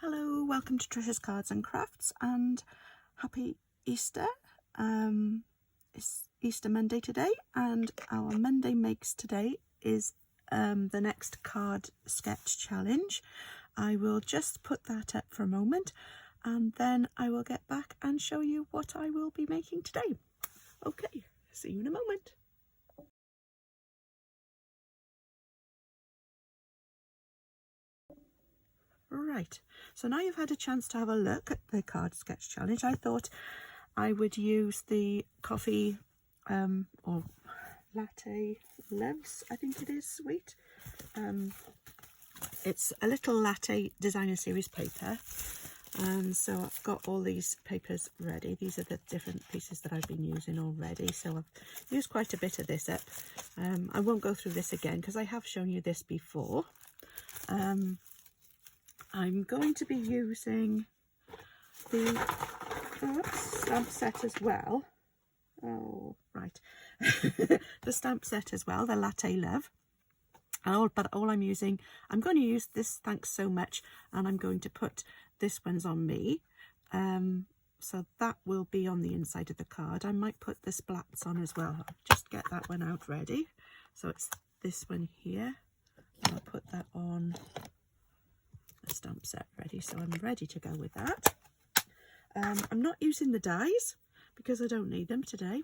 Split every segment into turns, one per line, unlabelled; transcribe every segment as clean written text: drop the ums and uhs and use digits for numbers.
Hello, welcome to Trisha's Cards and Crafts and happy Easter. It's Easter Monday today, and our Monday makes today is the next card sketch challenge. I will just put that up for a moment and then I will get back and show you what I will be making today. Okay, see you in a moment. Right, so now you've had a chance to have a look at the card sketch challenge, I thought I would use the coffee or latte loves, I think it is, sweet. It's a little latte designer series paper, and so I've got all these papers ready. These are the different pieces that I've been using already, so I've used quite a bit of this up. I won't go through this again because I have shown you this before. I'm going to be using the stamp set as well. Oh, right. The stamp set as well, the Latte Love. But all I'm going to use this Thanks So Much, and I'm going to put this one's on me. So that will be on the inside of the card. I might put the splats on as well. I'll just get that one out ready. So it's this one here. I'll put that on the stamp set ready. So I'm ready to go with that. I'm not using the dies because I don't need them today.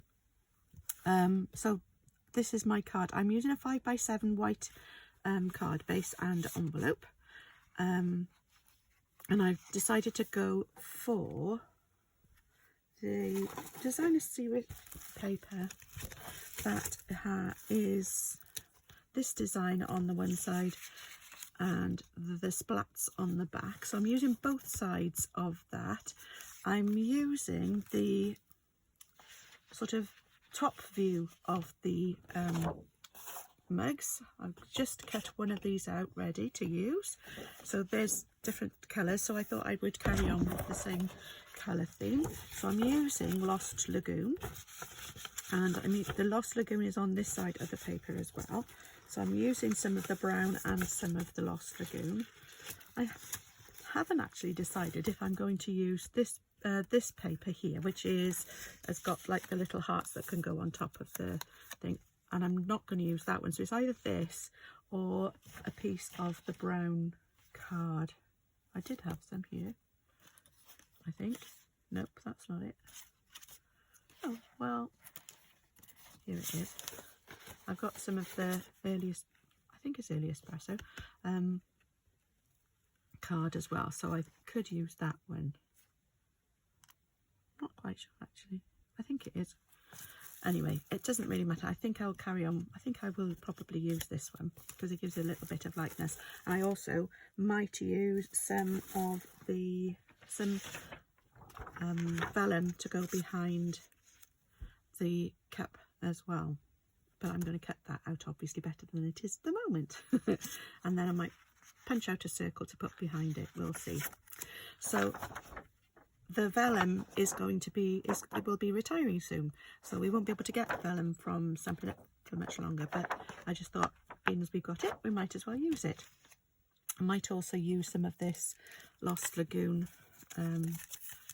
So this is my card. I'm using a 5x7 white card base and envelope. And I've decided to go for the designer series paper that is this design on the one side and the splats on the back. So I'm using both sides of that. I'm using the sort of top view of the mugs. I've just cut one of these out ready to use. So there's different colours, so I thought I would carry on with the same colour theme. So I'm using Lost Lagoon, and the Lost Lagoon is on this side of the paper as well. So I'm using some of the brown and some of the Lost Lagoon. I haven't actually decided if I'm going to use this this paper here, which has got like the little hearts that can go on top of the thing, and I'm not going to use that one. So it's either this or a piece of the brown card. I did have some here, I think. Nope, that's not it. Oh, well, here it is. I've got some of the earliest, I think it's early espresso card as well, so I could use that one. Not quite sure actually. I think it is. Anyway, it doesn't really matter. I think I'll carry on. I think I will probably use this one because it gives a little bit of lightness. And I also might use some of the vellum to go behind the cup as well. But I'm going to cut that out obviously better than it is at the moment. And then I might punch out a circle to put behind it. We'll see. So the vellum is going to be, it will be retiring soon, so we won't be able to get vellum from Stampin' Up for much longer, but I just thought, being as we've got it, we might as well use it. I might also use some of this Lost Lagoon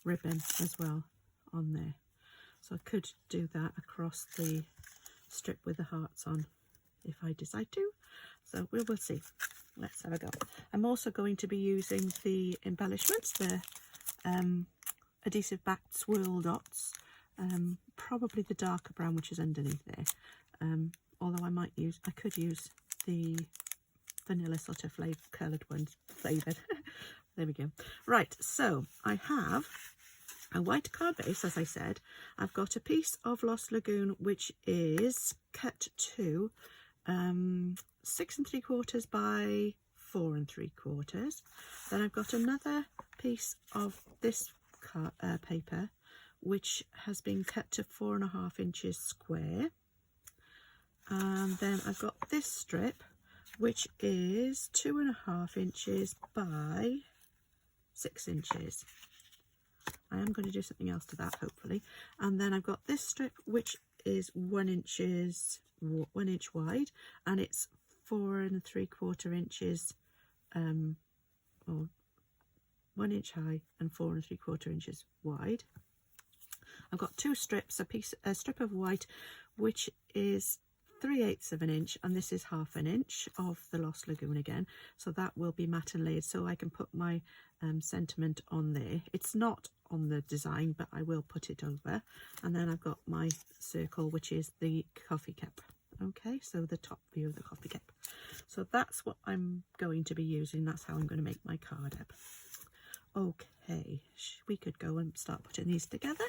ribbon as well on there, so I could do that across the strip with the hearts on if I decide to, so we will see. Let's have a go. I'm also going to be using the embellishments, the adhesive backed swirl dots, probably the darker brown which is underneath there, although I could use the vanilla sort of coloured ones, flavoured. There we go. Right, so I have a white card base, as I said. I've got a piece of Lost Lagoon which is cut to 6 3/4 by 4 3/4. Then I've got another piece of this paper which has been cut to 4.5 inches square, and then I've got this strip which is 2.5 inches by 6 inches. I am going to do something else to that hopefully. And then I've got this strip which is 1 inch wide, and it's 4 3/4 inches or 1 inch high and 4 3/4 inches wide. I've got 2 strips, a strip of white which is 3/8 of an inch, and this is 1/2 inch of the Lost Lagoon again, so that will be matte and layered, so I can put my sentiment on there. It's not on the design, but I will put it over. And then I've got my circle, which is the coffee cup. Okay, so the top view of the coffee cup. So that's what I'm going to be using. That's how I'm going to make my card up. Okay, we could go and start putting these together.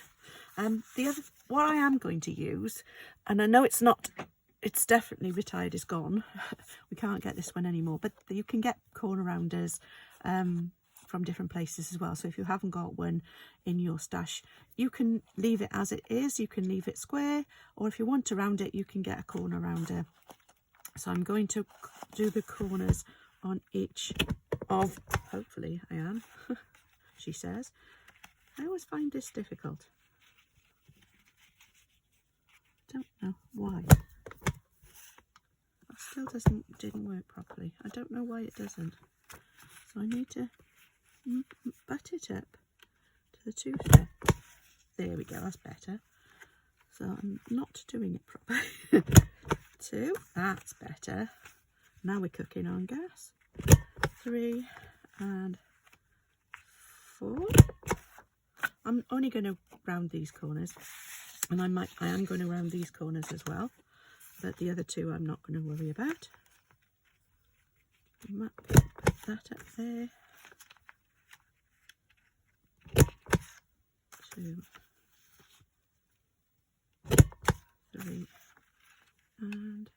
What I am going to use, and I know it's definitely retired, is gone. We can't get this one anymore, but you can get corner rounders from different places as well. So if you haven't got one in your stash, you can leave it as it is. You can leave it square, or if you want to round it, you can get a corner rounder. So I'm going to do the corners on each of, hopefully I am, she says. I always find this difficult. Don't know why. It still didn't work properly. I don't know why it doesn't. So I need to butt it up to the 2 there. There we go, that's better. So I'm not doing it properly. 2, that's better. Now we're cooking on gas. 3 and 4. I'm only going to round these corners, and I am going to round these corners as well, but the other 2 I'm not going to worry about. Put that up there. 2, 3 and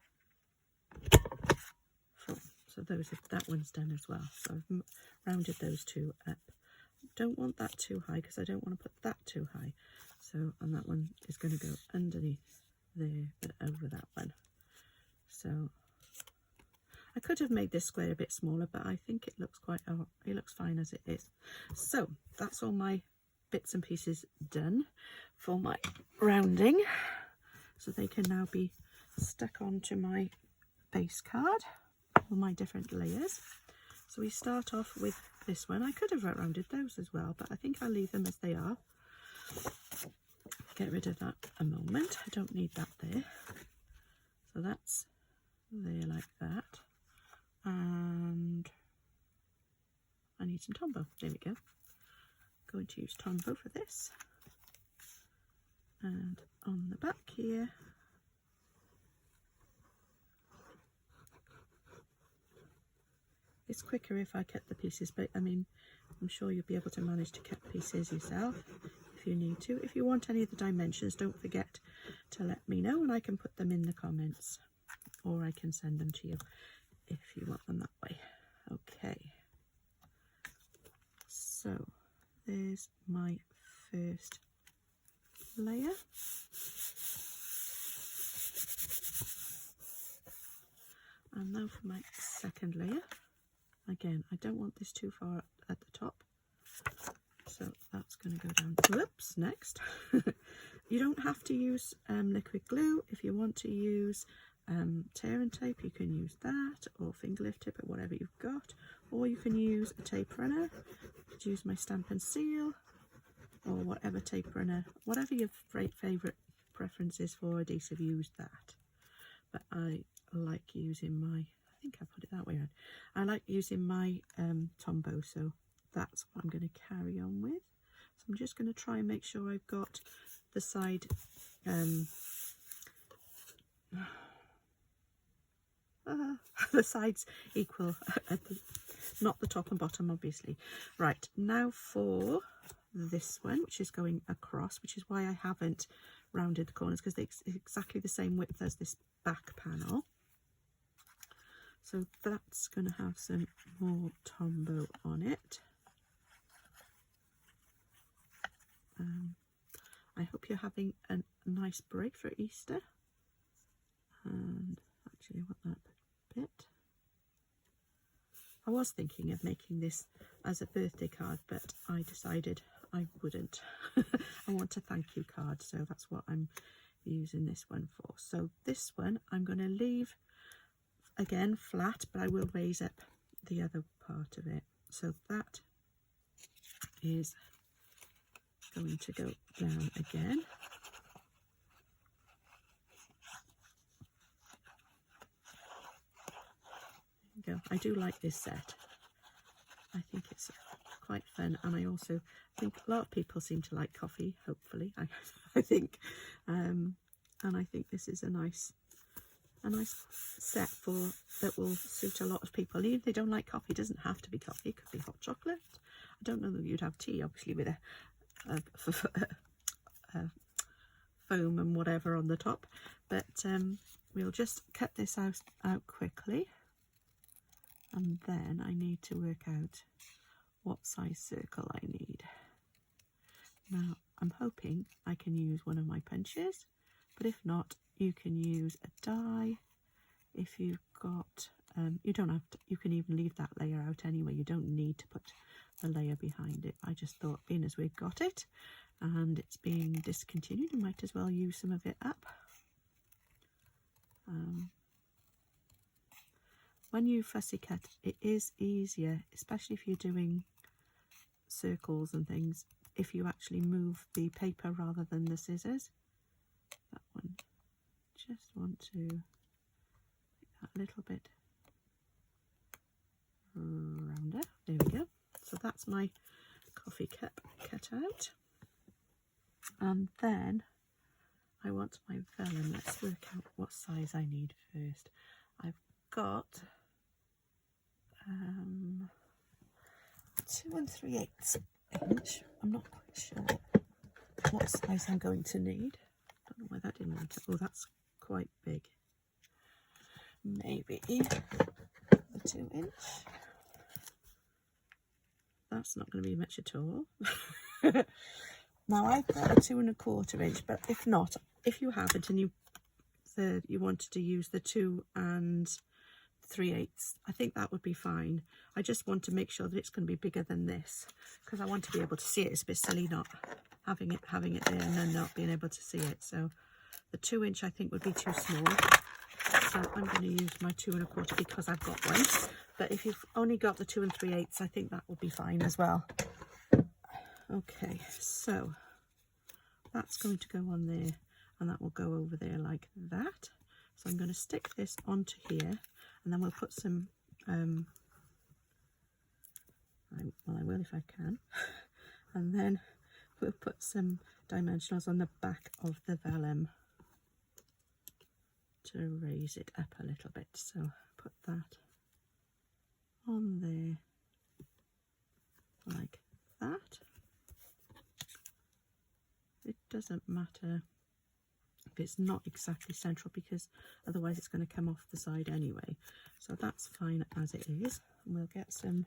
4. So that one's done as well. So I've rounded those 2 up. Don't want that too high because I don't want to put that too high. So, and that one is going to go underneath there, but over that one. So I could have made this square a bit smaller, but I think it looks it looks fine as it is. So that's all my bits and pieces done for my rounding. So they can now be stuck onto my base card, all my different layers. So we start off with this one. I could have rounded those as well, but I think I'll leave them as they are. Get rid of that a moment. I don't need that there. So that's there like that. And I need some Tombow. There we go. Going to use Tombow for this. And on the back here, it's quicker if I cut the pieces, but I mean, I'm sure you'll be able to manage to cut pieces yourself if you need to. If you want any of the dimensions, don't forget to let me know and I can put them in the comments, or I can send them to you if you want them that way. Okay, so there's my first layer. And now for my second layer. Again, I don't want this too far at the top, so that's going to go down. Whoops, next. You don't have to use liquid glue. If you want to use tear and tape, you can use that, or finger lift tip, or whatever you've got, or you can use a tape runner. You could use my Stamp and Seal, or whatever tape runner, whatever your favourite preference is for adhesive, use that. But I like using my, I think I put it that way around. I like using my Tombow, so that's what I'm going to carry on with. So I'm just going to try and make sure I've got the side, the sides equal, not the top and bottom, obviously. Right, now for this one, which is going across, which is why I haven't rounded the corners, because it's exactly the same width as this back panel. So that's going to have some more Tombow on it. I hope you're having a nice break for Easter. And actually, I want that bit. I was thinking of making this as a birthday card, but I decided I wouldn't. I want a thank you card, so that's what I'm using this one for. So this one I'm going to leave again flat, but I will raise up the other part of it. So that is going to go down again. There you go. I do like this set. I think it's quite fun, and I also think a lot of people seem to like coffee, hopefully, I think, and I think this is a nice set that will suit a lot of people. Even if they don't like coffee, it doesn't have to be coffee, it could be hot chocolate. I don't know that you'd have tea, obviously, with a foam and whatever on the top, but we'll just cut this out quickly, and then I need to work out what size circle I need. Now I'm hoping I can use one of my punches, but if not, you can use a die. If you've got you don't have to, you can even leave that layer out anyway. You don't need to put the layer behind it. I just thought, being as we've got it and it's being discontinued, we might as well use some of it up. When you fussy cut, it is easier, especially if you're doing circles and things, if you actually move the paper rather than the scissors. That one, just want to make that a little bit rounder. There we go. So that's my coffee cup cut out. And then I want my vellum. Let's work out what size I need first. I've got 2 3/8 inch. I'm not quite sure what size I'm going to need. Don't know why that didn't work. Oh, that's quite big. Maybe the 2 inch. That's not going to be much at all. Now I've got a 2 1/4 inch, but if not, if you haven't and you wanted to use the 2 3/8, I think that would be fine. I just want to make sure that it's going to be bigger than this, because I want to be able to see it. It's a bit silly not having it there and then not being able to see it. So the 2 inch I think would be too small. So I'm going to use my 2 1/4 because I've got one. But if you've only got the 2 3/8, I think that will be fine as well. Okay, so that's going to go on there, and that will go over there like that. So I'm going to stick this onto here, and then we'll put some, well, I will if I can, and then we'll put some dimensionals on the back of the vellum to raise it up a little bit. So put that on there like that. It doesn't matter if it's not exactly central, because otherwise it's going to come off the side anyway. So that's fine as it is. And we'll get some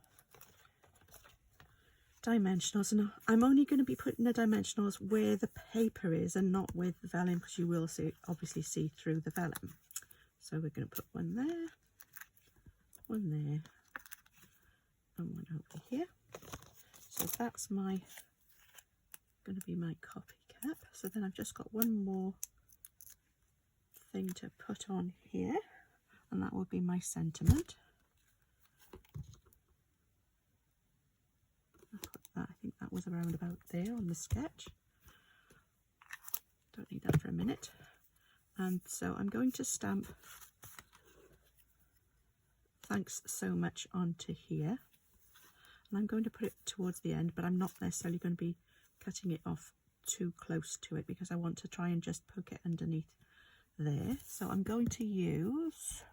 dimensionals. And I'm only going to be putting the dimensionals where the paper is and not with the vellum, because you will obviously see through the vellum. So we're going to put one there, and one over here. So that's going to be my copy cap. So then I've just got one more thing to put on here, and that will be my sentiment. I'll put that, I think that was around about there on the sketch. Don't need that for a minute. And so I'm going to stamp "Thanks so much" onto here, and I'm going to put it towards the end, but I'm not necessarily going to be cutting it off too close to it, because I want to try and just poke it underneath there. So I'm going to use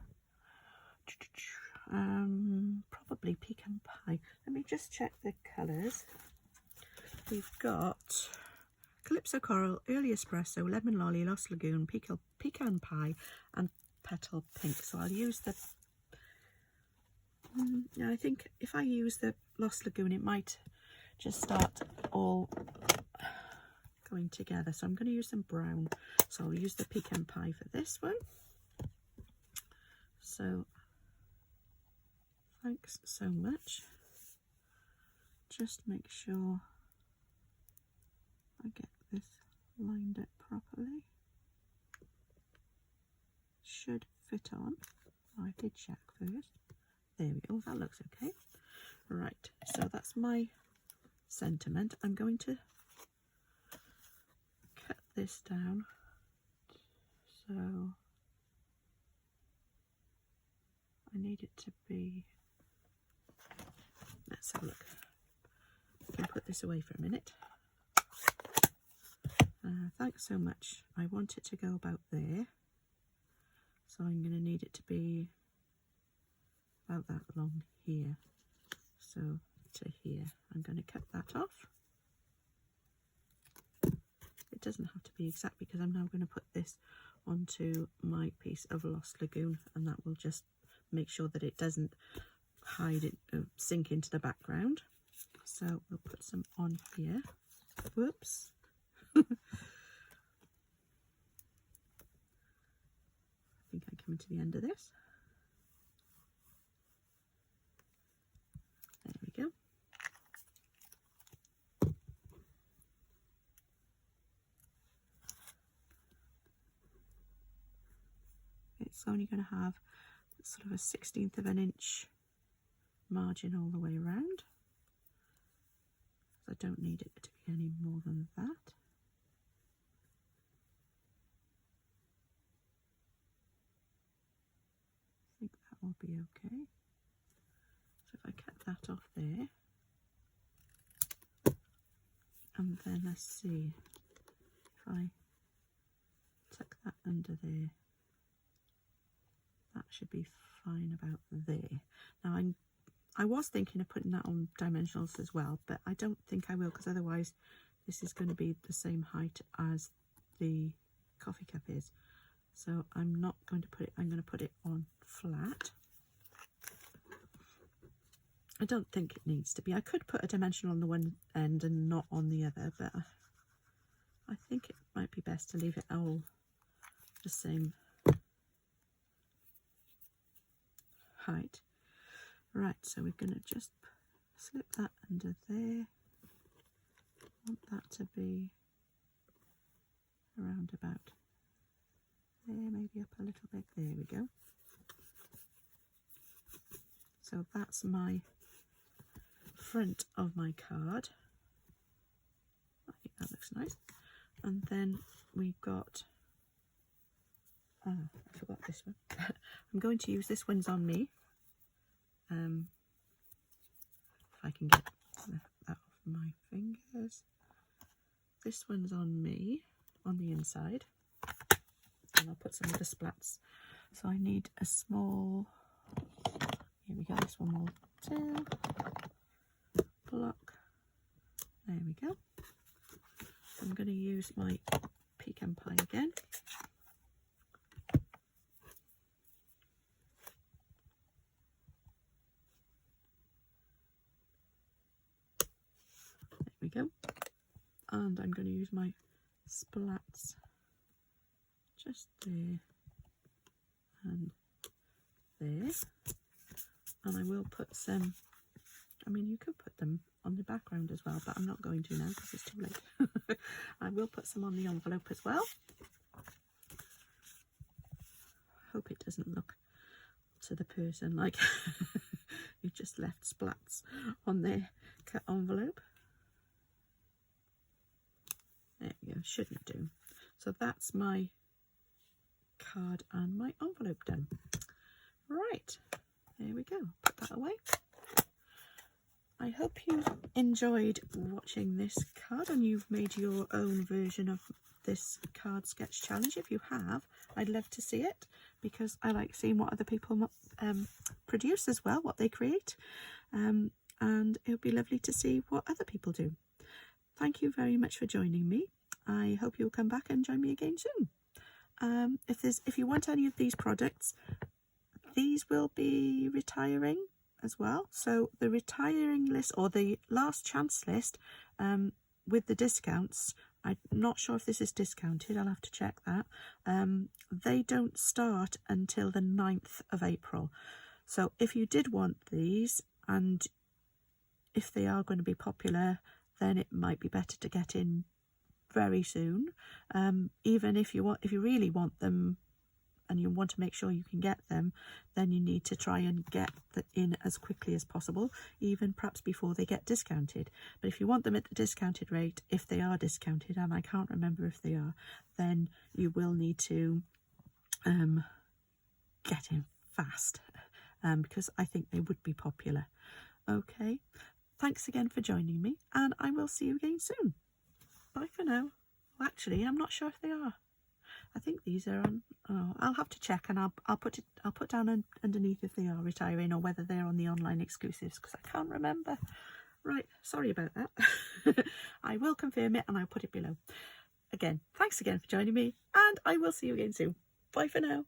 probably pecan pie. Let me just check the colours. We've got Calypso Coral, Early Espresso, Lemon Lolly, Lost Lagoon, Pecan Pie and Petal Pink. So I'll use the I think if I use the Lost Lagoon, it might just start all going together. So I'm going to use some brown. So I'll use the Pecan Pie for this one. So thanks so much. Just make sure I get this lined up properly. Should fit on. Oh, I did check first. There we go. That looks okay. Right. So that's my sentiment, I'm going to cut this down. So I need it to be, let's have a look. I can put this away for a minute. Thanks so much. I want it to go about there. So I'm going to need it to be about that long here. So to here. I'm going to cut that off. It doesn't have to be exact because I'm now going to put this onto my piece of Lost Lagoon, and that will just make sure that it doesn't hide it, sink into the background. So we'll put some on here. Whoops. I think I'm coming to the end of this. There we go. It's only going to have sort of a 1/16 of an inch margin all the way around. I don't need it to be any more than that. I think that will be okay. So if I cut that off there, and then let's see if I tuck that under there, that should be fine about there. Now I was thinking of putting that on dimensionals as well, but I don't think I will, because otherwise this is going to be the same height as the coffee cup is. So I'm not going to put it, I'm going to put it on flat. I don't think it needs to be. I could put a dimension on the one end and not on the other, but I think it might be best to leave it all the same height. Right, so we're going to just slip that under there. I want that to be around about there, maybe up a little bit. There we go. So that's my front of my card. I think that looks nice. And then we've got, I forgot this one. I'm going to use this one's on me. If I can get that off my fingers. This one's on me, on the inside. And I'll put some of the splats. So I need a small, here we go, this one will do. Block. There we go. I'm going to use my pecan pie again. There we go. And I'm going to use my splats just there and there. And I will put some, I mean, you could put them on the background as well, but I'm not going to now because it's too late. I will put some on the envelope as well. Hope it doesn't look to the person like you just left splats on their cut envelope. There we go, shouldn't do. So that's my card and my envelope done. Right, there we go, put that away. I hope you enjoyed watching this card and you've made your own version of this card sketch challenge. If you have, I'd love to see it because I like seeing what other people produce as well, what they create, and it would be lovely to see what other people do. Thank you very much for joining me. I hope you'll come back and join me again soon. If you want any of these products, these will be retiring as well. So the retiring list or the last chance list with the discounts, I'm not sure if this is discounted, I'll have to check that. They don't start until the 9th of April. So if you did want these and if they are going to be popular, then it might be better to get in very soon. Even if you really want them and you want to make sure you can get them, then you need to try and get them in as quickly as possible, even perhaps before they get discounted. But if you want them at the discounted rate, if they are discounted, and I can't remember if they are, then you will need to get in fast, because I think they would be popular. Okay, thanks again for joining me, and I will see you again soon. Bye for now. Well, actually, I'm not sure if they are. I think these are on. Oh, I'll have to check, and I'll put down underneath if they are retiring or whether they're on the online exclusives, because I can't remember. Right, sorry about that. I will confirm it and I'll put it below. Again, thanks again for joining me, and I will see you again soon. Bye for now.